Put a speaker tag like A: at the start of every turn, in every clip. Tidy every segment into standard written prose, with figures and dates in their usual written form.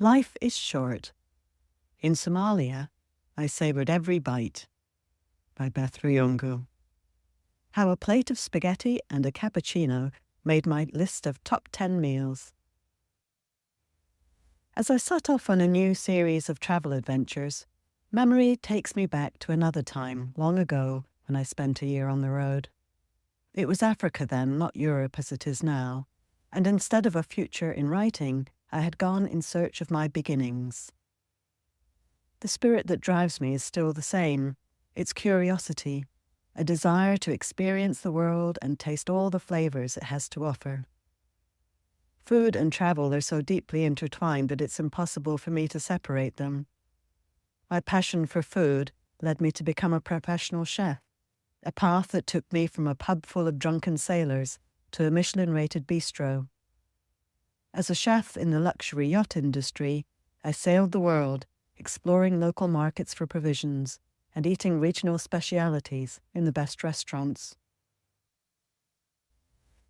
A: Life is short. In Somalia, I savoured every bite. By Beth Ruyungu. How a plate of spaghetti and a cappuccino made my list of top 10 meals. As I set off on a new series of travel adventures, memory takes me back to another time, long ago, when I spent a year on the road. It was Africa then, not Europe as it is now, and instead of a future in writing, I had gone in search of my beginnings. The spirit that drives me is still the same. It's curiosity, a desire to experience the world and taste all the flavours it has to offer. Food and travel are so deeply intertwined that it's impossible for me to separate them. My passion for food led me to become a professional chef, a path that took me from a pub full of drunken sailors to a Michelin-rated bistro. As a chef in the luxury yacht industry, I sailed the world, exploring local markets for provisions and eating regional specialities in the best restaurants.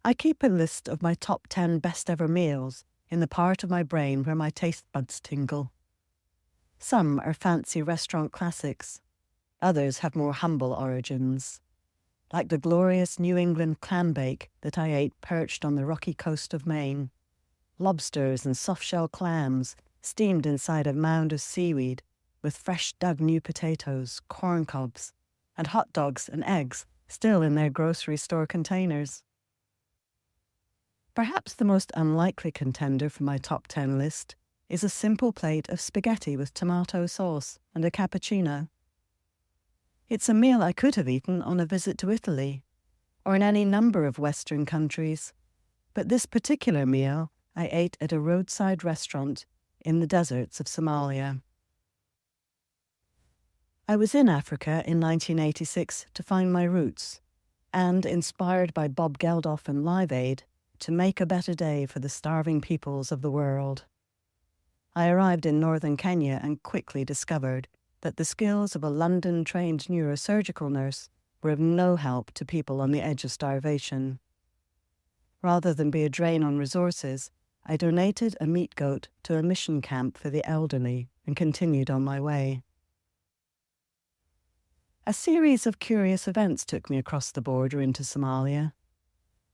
A: I keep a list of my top 10 best ever meals in the part of my brain where my taste buds tingle. Some are fancy restaurant classics. Others have more humble origins, like the glorious New England clambake that I ate perched on the rocky coast of Maine, lobsters and soft-shell clams steamed inside a mound of seaweed with fresh dug new potatoes, corn cobs, and hot dogs and eggs still in their grocery store containers. Perhaps the most unlikely contender for my top 10 list is a simple plate of spaghetti with tomato sauce and a cappuccino. It's a meal I could have eaten on a visit to Italy, or in any number of Western countries, but this particular meal I ate at a roadside restaurant in the deserts of Somalia. I was in Africa in 1986 to find my roots, and, inspired by Bob Geldof and Live Aid, to make a better day for the starving peoples of the world. I arrived in northern Kenya and quickly discovered that the skills of a London-trained neurosurgical nurse were of no help to people on the edge of starvation. Rather than be a drain on resources, I donated a meat goat to a mission camp for the elderly and continued on my way. A series of curious events took me across the border into Somalia.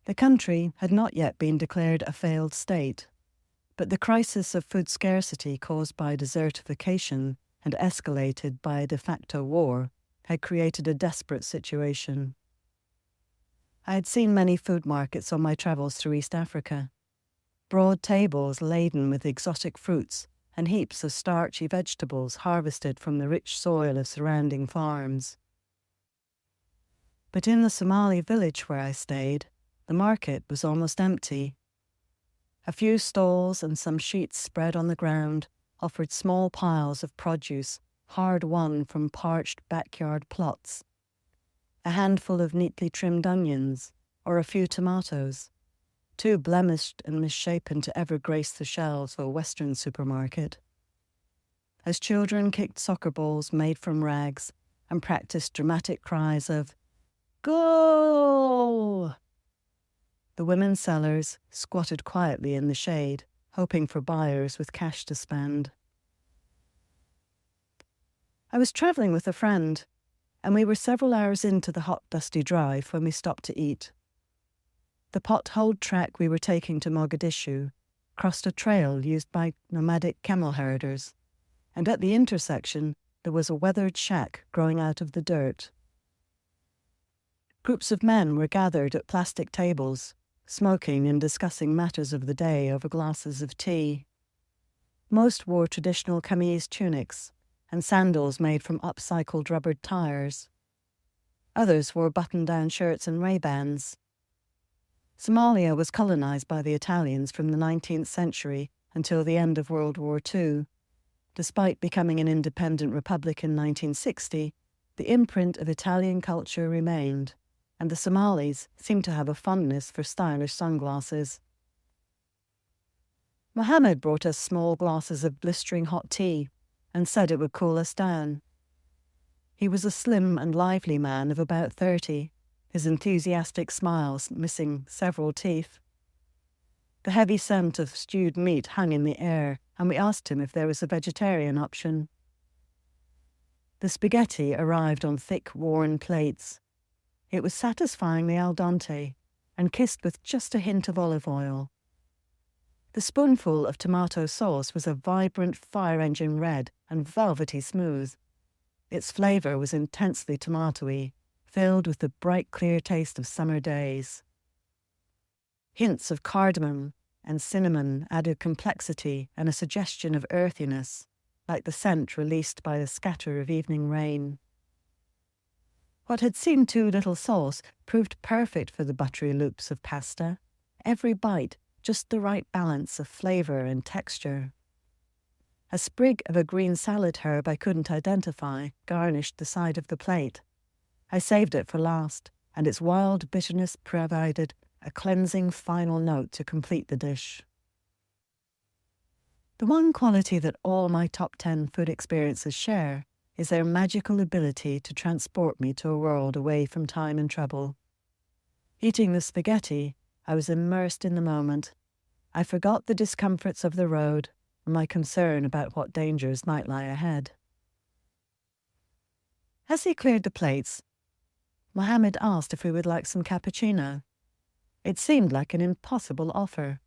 A: The country had not yet been declared a failed state, but the crisis of food scarcity caused by desertification and escalated by a de facto war had created a desperate situation. I had seen many food markets on my travels through East Africa, broad tables laden with exotic fruits and heaps of starchy vegetables harvested from the rich soil of surrounding farms. But in the Somali village where I stayed, the market was almost empty. A few stalls and some sheets spread on the ground offered small piles of produce hard-won from parched backyard plots, a handful of neatly trimmed onions, or a few tomatoes, too blemished and misshapen to ever grace the shelves of a Western supermarket. As children kicked soccer balls made from rags and practiced dramatic cries of, "Goal!" the women sellers squatted quietly in the shade, hoping for buyers with cash to spend. I was travelling with a friend, and we were several hours into the hot, dusty drive when we stopped to eat. The potholed track we were taking to Mogadishu crossed a trail used by nomadic camel herders, and at the intersection there was a weathered shack growing out of the dirt. Groups of men were gathered at plastic tables, smoking and discussing matters of the day over glasses of tea. Most wore traditional camise tunics and sandals made from upcycled rubbered tires. Others wore button-down shirts and Ray-Bans. Somalia was colonized by the Italians from the 19th century until the end of World War II. Despite becoming an independent republic in 1960, the imprint of Italian culture remained, and the Somalis seemed to have a fondness for stylish sunglasses. Mohammed brought us small glasses of blistering hot tea and said it would cool us down. He was a slim and lively man of about 30, his enthusiastic smile missing several teeth. The heavy scent of stewed meat hung in the air and we asked him if there was a vegetarian option. The spaghetti arrived on thick, worn plates. It was satisfyingly al dente and kissed with just a hint of olive oil. The spoonful of tomato sauce was a vibrant fire engine red and velvety smooth. Its flavour was intensely tomatoey, filled with the bright, clear taste of summer days. Hints of cardamom and cinnamon added complexity and a suggestion of earthiness, like the scent released by a scatter of evening rain. What had seemed too little sauce proved perfect for the buttery loops of pasta. Every bite, just the right balance of flavour and texture. A sprig of a green salad herb I couldn't identify garnished the side of the plate. I saved it for last, and its wild bitterness provided a cleansing final note to complete the dish. The one quality that all my top 10 food experiences share is their magical ability to transport me to a world away from time and trouble. Eating the spaghetti, I was immersed in the moment. I forgot the discomforts of the road and my concern about what dangers might lie ahead. As he cleared the plates, Mohammed asked if we would like some cappuccino. It seemed like an impossible offer,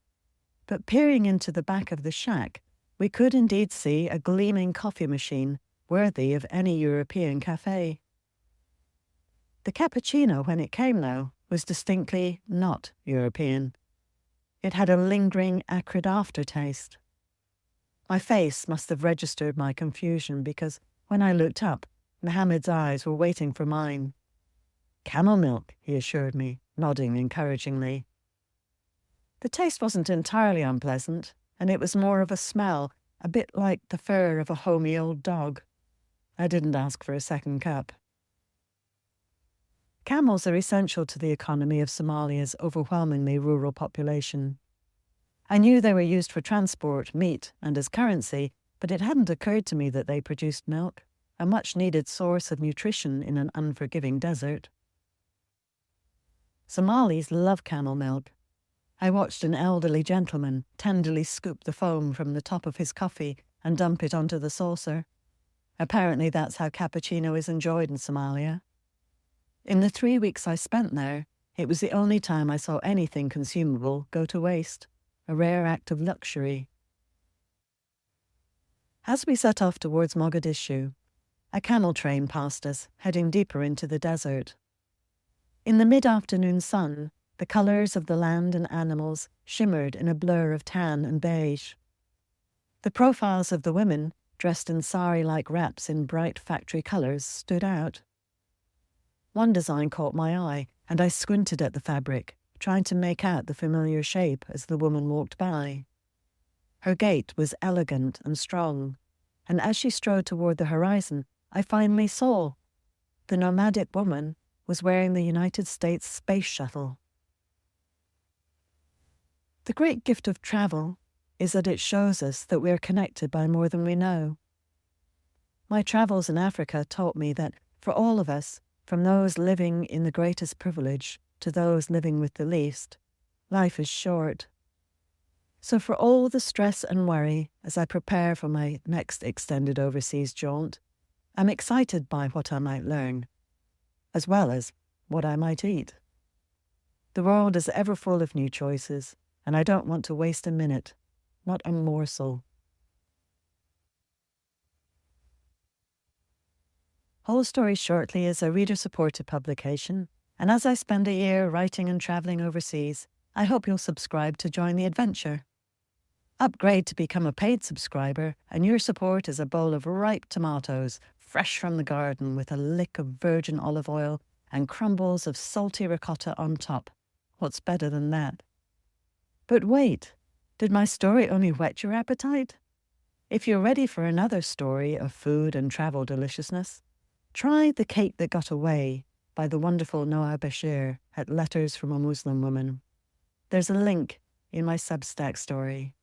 A: but peering into the back of the shack, we could indeed see a gleaming coffee machine worthy of any European cafe. The cappuccino, when it came though, was distinctly not European. It had a lingering, acrid aftertaste. My face must have registered my confusion because when I looked up, Mohammed's eyes were waiting for mine. "Camel milk," he assured me, nodding encouragingly. The taste wasn't entirely unpleasant, and it was more of a smell, a bit like the fur of a homey old dog. I didn't ask for a second cup. Camels are essential to the economy of Somalia's overwhelmingly rural population. I knew they were used for transport, meat, and as currency, but it hadn't occurred to me that they produced milk, a much-needed source of nutrition in an unforgiving desert. Somalis love camel milk. I watched an elderly gentleman tenderly scoop the foam from the top of his coffee and dump it onto the saucer. Apparently that's how cappuccino is enjoyed in Somalia. In the 3 weeks I spent there, it was the only time I saw anything consumable go to waste, a rare act of luxury. As we set off towards Mogadishu, a camel train passed us, heading deeper into the desert. In the mid-afternoon sun, the colours of the land and animals shimmered in a blur of tan and beige. The profiles of the women, dressed in sari-like wraps in bright factory colours, stood out. One design caught my eye, and I squinted at the fabric, trying to make out the familiar shape as the woman walked by. Her gait was elegant and strong, and as she strode toward the horizon, I finally saw. The nomadic woman was wearing the United States Space Shuttle. The great gift of travel is that it shows us that we are connected by more than we know. My travels in Africa taught me that for all of us, from those living in the greatest privilege to those living with the least, life is short. So for all the stress and worry as I prepare for my next extended overseas jaunt, I'm excited by what I might learn, as well as what I might eat. The world is ever full of new choices, and I don't want to waste a minute, not a morsel. Whole Story Shortly is a reader-supported publication, and as I spend a year writing and travelling overseas, I hope you'll subscribe to join the adventure. Upgrade to become a paid subscriber, and your support is a bowl of ripe tomatoes, fresh from the garden with a lick of virgin olive oil and crumbles of salty ricotta on top. What's better than that? But wait, did my story only whet your appetite? If you're ready for another story of food and travel deliciousness, try The Cake That Got Away by the wonderful Noah Bashir at Letters from a Muslim Woman. There's a link in my Substack story.